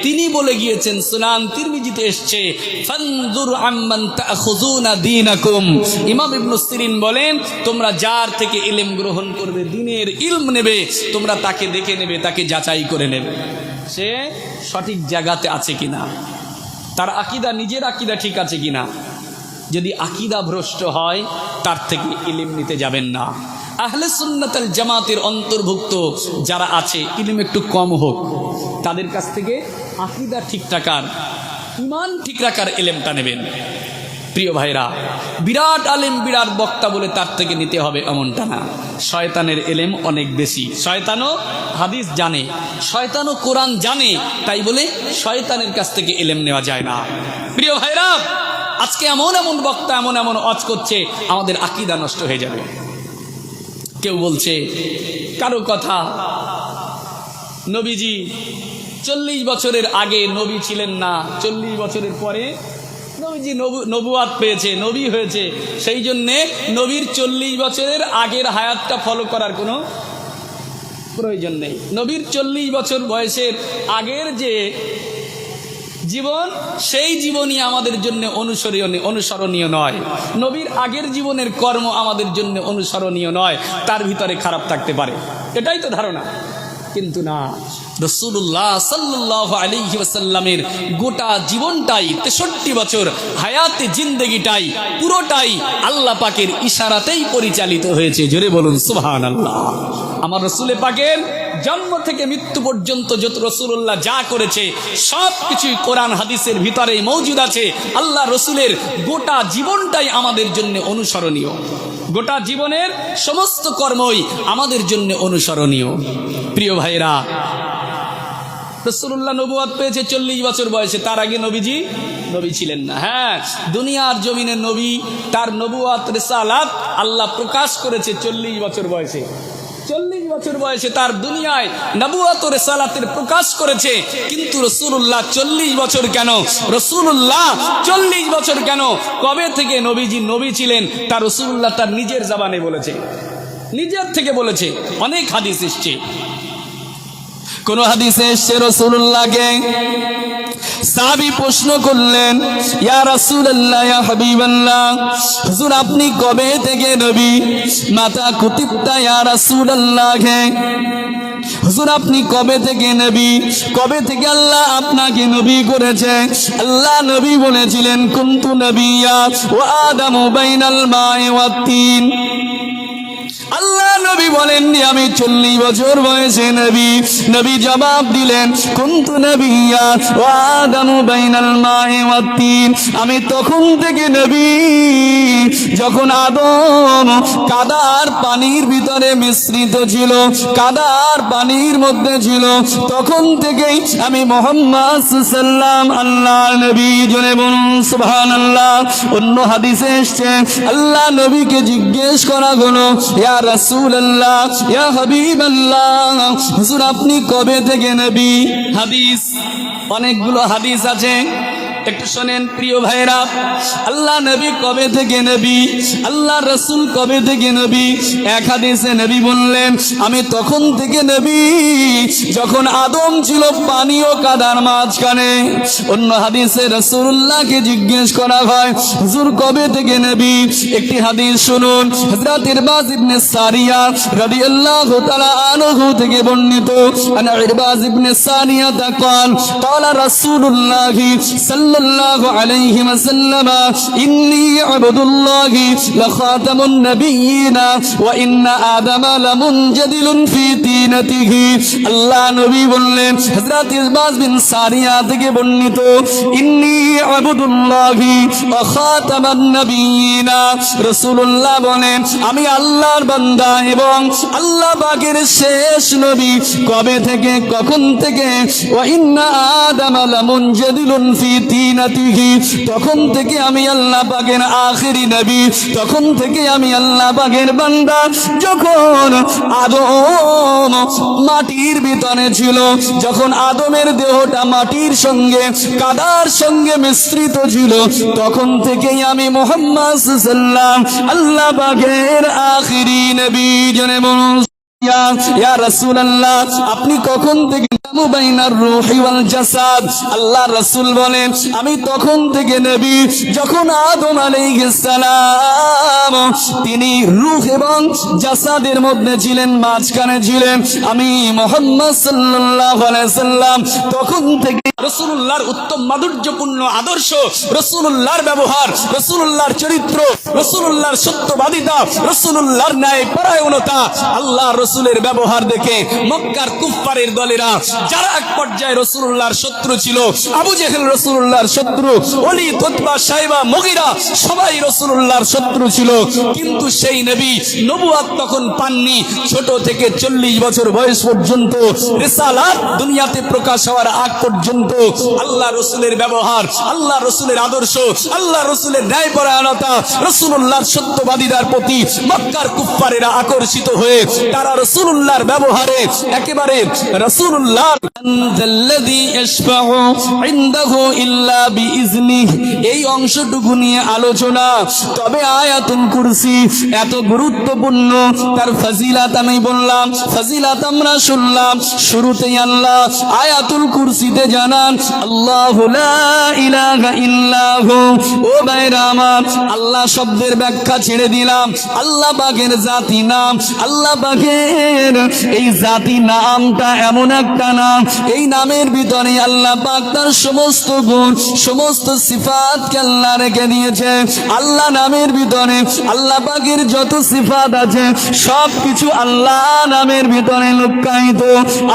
তিনি বলে গিয়েছেন, সুনান তিরমিজিতে এসেছে, ফানজুর আম্মান তাখুযুনা দীনাকুম। ইমাম ইবনে সিরিন বলেন, তোমরা যার থেকে ইলম গ্রহণ করবে, দ্বীনের ইলম নেবে, তোমরা তাকে দেখে নেবে, তাকে যাচাই করে নেবে সে সঠিক জায়গাতে আছে কিনা, তার আকীদা, নিজের আকীদা ঠিক আছে কিনা। যদি আকীদা ভ্রষ্ট হয় তার থেকে ইলম নিতে যাবেন না। আহলে সুন্নাত ওয়াল জামাতের অন্তর্ভুক্ত যারা আছে, ইলম একটু কম হোক, তাদের কাছ থেকে আকীদা ঠিক রাখার, ঈমান ঠিক রাখার ইলমটা নেবেন। প্রিয় ভাইরা, বিরাট আলেম, বিরাট বক্তা বলে তার থেকে নিতে হবে এমনটা না। শয়তানের ইলম অনেক বেশি, শয়তানও হাদিস জানে, শয়তানও কোরআন জানে, তাই বলে শয়তানের কাছ থেকে ইলম নেওয়া যায় না। প্রিয় ভাইরা, আজকে এমন এমন বক্তা এমন এমন ওয়াজ করছে, আমাদের আকীদা নষ্ট হয়ে যাবে। কেউ বলছে কারো কথা, নবীজি 40 বছরের আগে নবী ছিলেন না, 40 বছরের পরে নবীজি নবুয়াত পেয়েছে, নবী হয়েছে, সেই জন্যে নবীর 40 বছরের আগের হায়াতটা ফলো করার কোনো প্রয়োজন নেই। নবীর 40 বছর বয়সের আগের যে জীবন, সেই জীবনই আমাদের জন্য অনুসরণীয় নয়। নবীর আগের জীবনের কর্ম আমাদের জন্য অনুসরণীয় নয়, তার ভিতরে খারাপ থাকতে পারে, এটাই তো ধারণা। কিন্তু না, রাসূলুল্লাহ সাল্লাল্লাহু আলাইহি ওয়াসাল্লামের গোটা জীবনটাই 63 বছর হায়াতে জিন্দেগিটাই পুরোটাই আল্লাহ পাকের ইশারাতেই পরিচালিত হয়েছে। জোরে বলুন সুবহানাল্লাহ। আমার রাসূল পাকের জন্ম থেকে মৃত্যু পর্যন্ত যত রাসূলুল্লাহ যা করেছে সব কিছুই কোরআন হাদিসের ভিতরে মওজুদ আছে। আল্লাহ রাসূলের গোটা জীবনটাই আমাদের জন্য অনুসরণীয়, গোটা জীবনের সমস্ত কর্মই আমাদের জন্য অনুসরণীয়। প্রিয় ভাইরা, রাসূলুল্লাহ নবুয়ত পেয়েছে 40 বছর বয়সে, তার আগে নবীজি নবী ছিলেন না। হ্যাঁ, দুনিয়ার জমিনে নবী তার নবুয়ত রিসালাত আল্লাহ প্রকাশ করেছে 40 বছর বয়সে। 40 বছর বয়সে তার দুনিয়ায় নবুয়ত ও রিসালাতের প্রকাশ করেছে। কিন্তু রাসূলুল্লাহ 40 বছর কেন? রাসূলুল্লাহ 40 বছর কেন? কবে থেকে নবীজি নবী ছিলেন তা রাসূলুল্লাহ তার নিজের জবানে বলেছে, নিজের থেকে বলেছে। অনেক হাদিস এসছে। কোন হাদিসে এসছে রাসূলুল্লাহকে সাহাবী প্রশ্ন করলেন, ইয়া রাসূলুল্লাহ, ইয়া হাবিবাল্লাহ, হুজুর আপনি কবে থেকে নবী? মাতা কুতিবতা ইয়া রাসূলুল্লাহ, হুজুর আপনি কবে থেকে নবী? কবে থেকে আল্লাহ আপনাকে নবী করেছে? আল্লাহ নবী বলেছিলেন, কুনতু নবিয়্যা ওয়া আদামু বাইনাল মা'i ওয়াত তিন। আল্লাহ নবী বলেননি আমি 40 বছর বয়সে নবী। নবী জবাব দিলেন, কুনতু নবিয়্যা ওয়া আদামু বাইনাল মা'i ওয়াত তিন। আমি তখন থেকে নবী যখন আদম কাদার পানির ভিতরে মিশ্রিত ছিল, কাদার পানির মধ্যে ছিল, তখন থেকেই আমি মুহাম্মদ সাল্লাল্লাহু আলাইহি আল্লাহ নবী। জোরে বলুন সুবহানাল্লাহ। অন্য হাদিসে এসেছে আল্লাহ নবীকে জিজ্ঞেস করা হলো, ইয়া রাসূলুল্লাহ, ইয়া হাবিবাল্লাহ, হুজুর আপনি কবে থেকে নবী? হাদিস অনেকগুলো হাদিস আছে, একটু শোনেন প্রিয় ভাইরা। আল্লাহ নবী কবে থেকে নবী? আল্লাহ রাসূল কবে থেকে নবী? এক হাদিসে নবী বললেন, আমি তখন থেকে নবী যখন আদম ছিল পানি ও কাদার মাঝখানে। অন্য হাদিসে রাসূলুল্লাহকে জিজ্ঞেস করা হয়, হুজুর কবে থেকে নবী? একটি হাদিস শুনুন, হযরত ইরবাজ ইবনে সারিয়া রাদিয়াল্লাহু তাআলা আনহু থেকে বর্ণিত, আনা ইরবাজ ইবনে সারিয়া قال قال رسول الله صلى الله عليه وسلم إني عبد الله لخاتم النبيين وإن آدم لمنجدل في طينته। আল্লাহ নবী বললেন, হযরত ইরবাজ বিন সারিয়া থেকে বর্ণিত, ইন্নী আবদুল্লাহি ওয়া খাতামান নবিয়িন। রাসূলুল্লাহ বলেন, আমি আল্লাহর বান্দা এবং আল্লাহ পাকের শেষ নবী। কবে থেকে, কখন থেকে? ওয়া ইন্না আদাম লামুনজাদিলুন ফি তিনাতিহি, তখন থেকে আমি আল্লাহ পাকের আখেরি নবী, তখন থেকে আমি আল্লাহ পাকের বান্দা। যখন আদম মাটির ভিতরে ছিল, যখন আদমের দেহটা মাটির সঙ্গে কাদার সঙ্গে মিশ্রিত ছিল, তখন থেকেই আমি মুহাম্মদ সাল্লাল্লাহু আলাইহি আল্লাহ পাকের আখেরি নবী। জনে বলুন ইয়া রাসূলুল্লাহ, আপনি কখন থেকে? বাইনার রূহি ওয়াল জাসাদ। আল্লাহ রাসূল বলেন, আমি তখন থেকে নবী যখন আদম আলাইহিস সালাম তিনি রূহ এবং জাসাদের মধ্যে ছিলেন, মাঝখানে ছিলেন। আমি মুহাম্মদ সাল্লাল্লাহু আলাইহি সাল্লাম তখন থেকে রাসূলুল্লাহর উত্তম মাধুর্যপূর্ণ আদর্শ, রাসূলুল্লাহর ব্যবহার, রাসূলুল্লাহর চরিত্র, রাসূলুল্লাহর সত্যবাদিতা, রাসূলুল্লাহর ন্যায় পরায়ণতা, আল্লাহ রাসূলের ব্যবহার দেখে মক্কার কুফফারের দলেরা, যারা এক পর্যায়ে রাসূলুল্লাহর শত্রু ছিল, আবু জেহেল রাসূলুল্লাহর শত্রু, ওলীদ, উতবা, শাইবা, মুগীরা সবাই রাসূলুল্লাহর শত্রু ছিল। কিন্তু সেই নবী নবুয়ত তখন পাননি। ছোট থেকে 40 বছর বয়স পর্যন্ত, রিসালাত দুনিয়াতে প্রকাশ হওয়ার আগ পর্যন্ত আল্লাহ রাসূলের ব্যবহার, আল্লাহ রাসূলের আদর্শ, আল্লাহ রাসূলের ন্যায়পরায়ণতা, রাসূলুল্লাহর সত্যবাদিতার প্রতি মক্কার কুফফারেরা আকর্ষিত হয়ে তারা রাসূলুল্লাহর ব্যবহারে একেবারে রাসূলুল্লাহ আনজাল্লাযী ইশফাউ ইনদাহু ইল্লা বিইজনিহি, এই অংশটুকু নিয়ে আলোচনা। তবে আয়াতুল কুরসি এত গুরুত্বপূর্ণ, তার ফজিলত আমি বললাম, ফজিলত আমরা শুনলাম। শুরুতেই আল্লাহ আয়াতুল কুরসিতে জানান, আল্লাহু লা ইলাহা ইল্লাহু। ও ভাইরা আমার, আল্লাহ শব্দের ব্যাখ্যা ছেড়ে দিলাম। আল্লাহ পাকের জাতি নাম, আল্লাহ পাকের জানেন এই জাতি নামটা এমন একটা নাম, এই নামের ভিতরে আল্লাহ পাক তার সমস্ত গুণ সমস্ত সিফাতকে আল্লাহ রেখে দিয়েছে। আল্লাহ নামের ভিতরে আল্লাহ পাকের যত সিফাত আছে সব কিছু আল্লাহ নামের ভিতরে লুকায়িত।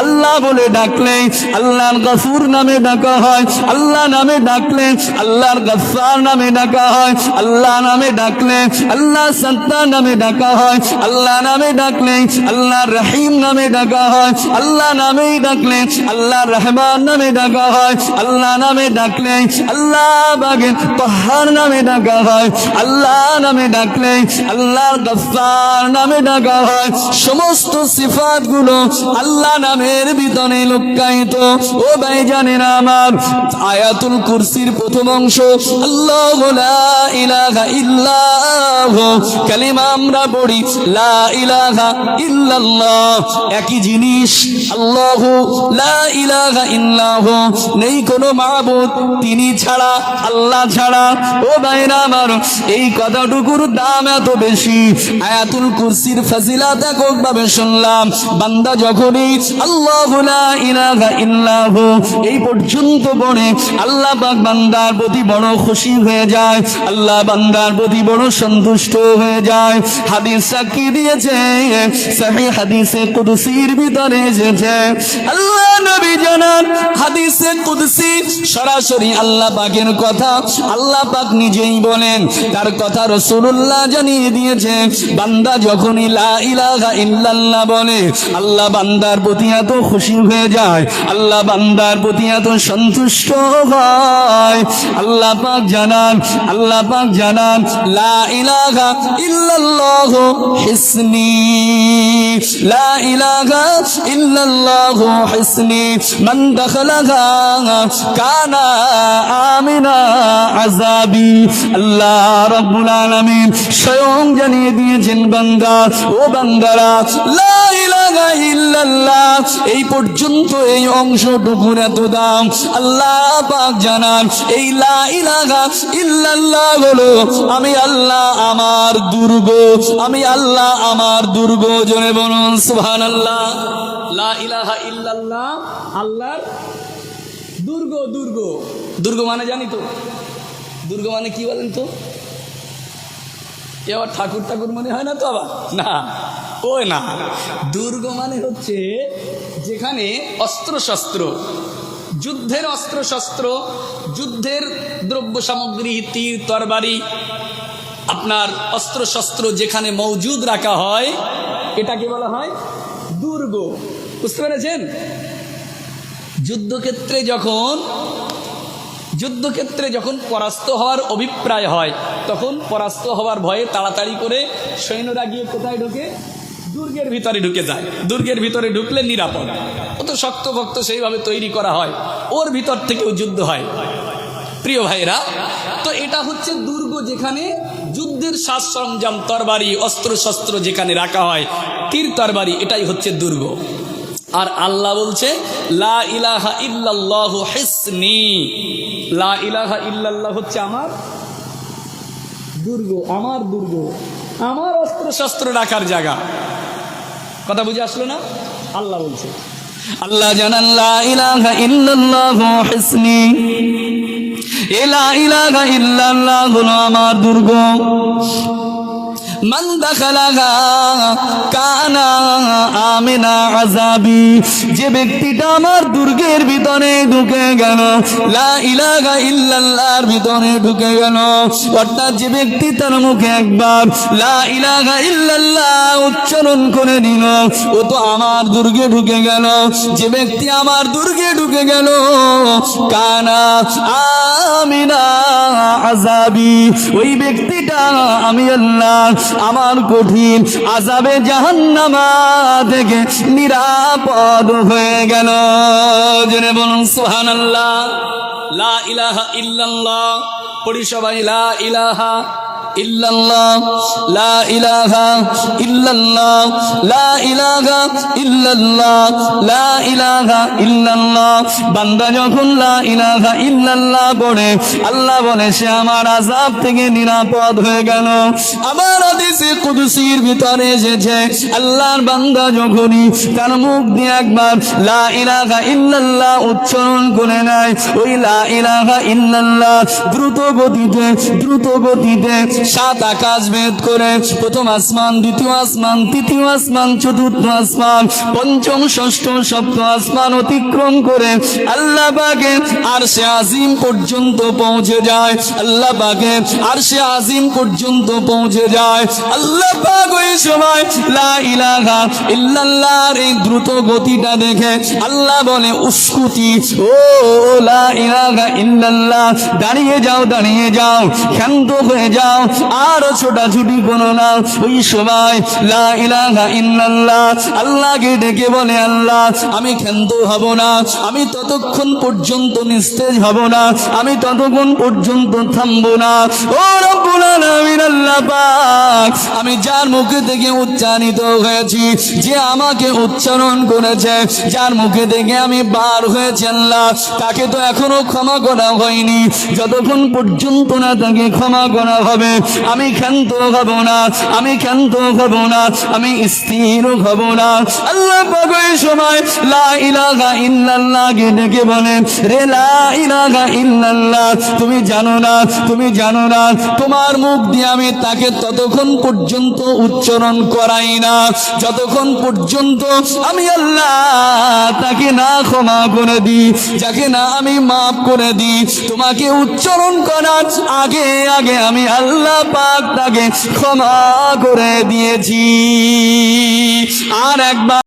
আল্লাহ বলে ডাকলে আল্লাহর গফুর নামে ডাকা হয়, আল্লাহ নামে ডাকলে আল্লাহর গফফার নামে ডাকা হয়, আল্লাহ নামে ডাকলে আল্লাহ সত্তার নামে ডাকা হয়, আল্লাহ নামে ডাকলে আল্লাহ রহিম নামে ডাকা হয়, আল্লাহ নামেই ডাকলে আল্লাহ রহমান নামে ডাকা হয়, আল্লাহ নামে ডাকলে আল্লাহ বাগের পাহাড় নামে ডাকা হয়, আল্লাহ নামে ডাকলে আল্লাহর গফফার নামে ডাকা হয়। সমস্ত সিফাত গুলো আল্লাহ নামের ভিতরে লুকায়িত। ও ভাইজানেরা আমার, আয়াতুল কুরসির প্রথম অংশ আল্লাহু লা ইলাহা ইল্লাল্লাহ, কালিমা আমরা পড়ি লা ইলাহা ইল্লাল্লাহ, একই জিনিস আল্লাহু লা ইলাহা ইল্লাল্লাহ, নেই কোনো মাবুদ তিনি ছাড়া, আল্লাহ ছাড়া। ও ভাইরা আমার, এই কথাটুকুর দাম এত বেশি। আয়াতুল কুরসির ফজিলত এককভাবে শুনলাম, বান্দা যখনই আল্লাহু লা ইলাহা ইল্লাল্লাহ এই পর্যন্ত পড়ে আল্লাহ পাক বান্দার প্রতি বড় খুশি হয়ে যায়, আল্লাহ বান্দার প্রতি বড় সন্তুষ্ট হয়ে যায়। হাদিস সাক্ষী দিয়েছে, সহিহ হাদিসে কুদসির ভিতরে এসেছে, আল্লাহ নবী জানান হাদিসে কুদসি সরাসরি আল্লাহ পাকের কথা, আল্লাহ পাক নিজেই বলেন, তার কথা রাসূলুল্লাহ জানিয়ে দিয়েছে। বান্দা যখনই লা ইলাহা ইল্লাল্লাহ বলে আল্লাহ বান্দার প্রতি এত খুশি হয়ে যায়, আল্লাহ বান্দার প্রতি এত সন্তুষ্ট হয়। আল্লাহ পাক জানান, আল্লাহ পাক জানান লা ইলাহা ইল্লাল্লাহ হিসনি, লা ইলাহা ইল্লাল্লাহ হিসনি, মান দাখালাহা কানা আমিনা আযাবি। আল্লাহ রাব্বুল আলামিন স্বয়ং জানিয়ে দিয়েছেন, বান্দা ও বান্দারা লা ইলাহা ইল্লাল্লাহ এই পর্যন্ত এই অংশটুকুর এত দাম। আল্লাহ পাক জানান এই লা ইলাহা ইল্লাল্লাহ হলো আমি আল্লাহ আমার দুর্গ, আমি আল্লাহ আমার দুর্গ। জোরে বলুন সুবহানাল্লাহ। লা ইলাহা ইল্লাল্লাহ আল্লাহর দুর্গ। দুর্গ দুর্গ মানে জানি তো, দুর্গ মানে কি বলেন তো? এবার ঠাকুর ঠাকুর মনে হয় না তো? আবার না, ওই না, দুর্গ মানে হচ্ছে যেখানে অস্ত্রশস্ত্র, যুদ্ধের অস্ত্রশস্ত্র, যুদ্ধের দ্রব্য সামগ্রী, তীর তরবারি, আপনার অস্ত্রশস্ত্র যেখানে মজুদ রাখা হয় এটাকে বলা হয় দুর্গ। বুঝতে পেরেছেন? যুদ্ধক্ষেত্রে যখন পরাস্ত হওয়ার অভিপ্রায় হয় তখন পরাস্ত হওয়ার ভয়ে তাড়াতাড়ি করে সৈন্যরা গিয়ে কোথায় ঢোকে? দুর্গের ভিতরে ঢুকে যায়। দুর্গের ভিতরে ঢুকলে নিরাপদ, অত শক্ত ভক্ত সেইভাবে তৈরি করা হয়, ওর ভিতর থেকেও যুদ্ধ হয়। প্রিয় ভাইরা, তো এটা হচ্ছে দুর্গ, যেখানে যুদ্ধের সাজ সরঞ্জাম, তরবারি, অস্ত্রশস্ত্র যেখানে রাখা হয়, তীর তরবারি, এটাই হচ্ছে দুর্গ। আর আল্লাহ বলছে লা ইলাহা ইল্লাল্লাহু হিসনি, লা ইলাহা ইল্লাল্লাহ হচ্ছে আমার দুর্গ, আমার দুর্গ, আমার অস্ত্রশস্ত্র রাখার জায়গা। কথা বুঝে আসলো না? আল্লাহ বলছে, আল্লাহ জানান লা ইলাহা ইল্লাল্লাহু হিসনি, লা ইলাহা ইল্লাল্লাহ হলো আমার দুর্গ। মান দাখালাহা কানা আমিনা আযাবি, যে ব্যক্তিটা আমার দুর্গের ভিতরে ঢুকে গেল, লা ইলাহা ইল্লাল্লাহর ভিতরে ঢুকে গেল, অর্থাৎ যে ব্যক্তি তার মুখে একবার লা ইলাহা ইল্লাল্লাহ উচ্চারণ করে দিল, ও তো আমার দুর্গে ঢুকে গেল। যে ব্যক্তি আমার দুর্গে ঢুকে গেল, কানা আমিনা আযাবি, ওই ব্যক্তিটা আমি আল্লাহ আমার কঠিন আযাবে জাহান্নামা থেকে নিরাপদ হয়ে গেল। জেনে বলুন সুবহানাল্লাহ। লা ইলাহা ইল্লাল্লাহ পড়ি সবাই, লা ইলাহা ইল্লাল্লাহ লা ইলাহা ইল্লাল্লাহ লা ইলাহা ইল্লাল্লাহ লা ইলাহা ইল্লাল্লাহ। বান্দা যখন লা ইলাহা ইল্লাল্লাহ পড়ে আল্লাহ বলে সে আমার আযাব থেকে নিরাপদ হয়ে গেল। আবার হাদিসে কুদসির ভিতরে এসেছে আল্লাহর বান্দা যখনই তার মুখ দিয়ে একবার লা ইলাহা ইল্লাল্লাহ উচ্চারণ করে নেয়, ওই লা ইলাহা ইল্লাল্লাহ দ্রুত গতিতে 7 আকাশ ভেদ করে প্রথম আসমান, দ্বিতীয় আসমান, তৃতীয় আসমান, চতুর্থ আসমান, পঞ্চম, ষষ্ঠ, সপ্তম আসমান অতিক্রম করে আল্লাহ পাকের আরশে আজিম পর্যন্ত পৌঁছে যায়। আল্লাহ পাকের আরশে আজিম পর্যন্ত পৌঁছে যায়। আল্লাহ পাক ওই সময় লা ইলাহা ইল্লাল্লাহর এই দ্রুত গতিটা দেখে আল্লাহ বলে উস্কুতি, ও লা ইলাহা ইল্লাল্লাহ, দাঁড়িয়ে যাও, ক্ষান্ত হয়ে যাও, আর ছোটাছুটি করো না। ওই সময় লা ইলাহা ইল্লাল্লাহ আল্লাহকে ডেকে বলে আল্লাহ আমি ক্ষান্ত হব না, আমি ততক্ষণ পর্যন্ত নিস্তেজ হব না, আমি ততক্ষণ পর্যন্ত থামবো না। ও রব্বুল আলামিন আল্লাহ পাক, আমি যার মুখে থেকে উচ্চারিত হয়েছি, যে আমাকে উচ্চারণ করেছে, যার মুখে থেকে আমি বার হয়েছি আল্লাহ তাকে তো এখনো ক্ষমা করা হয়নি। যতক্ষণ পর্যন্ত না তাকে ক্ষমা করা হবে আমি ক্ষান্ত হব না, আমি স্থির হব না। আল্লাহ পাক ওই সময় লা ইলাহা ইল্লাল্লাহ কে ডেকে বলেন রে লা ইলাহা ইল্লাল্লাহ, তুমি জানো না তোমার মুখ দিয়ে আমি তাকে ততক্ষণ পর্যন্ত উচ্চারণ করাই না যতক্ষণ পর্যন্ত আমি আল্লাহ তাকে না ক্ষমা করে দিই, যাকে না আমি মাফ করে দিই। তোমাকে উচ্চারণ করার আগে আমি আল্লাহ পাক তাকে ক্ষমা করে দিয়েছি। আর একবার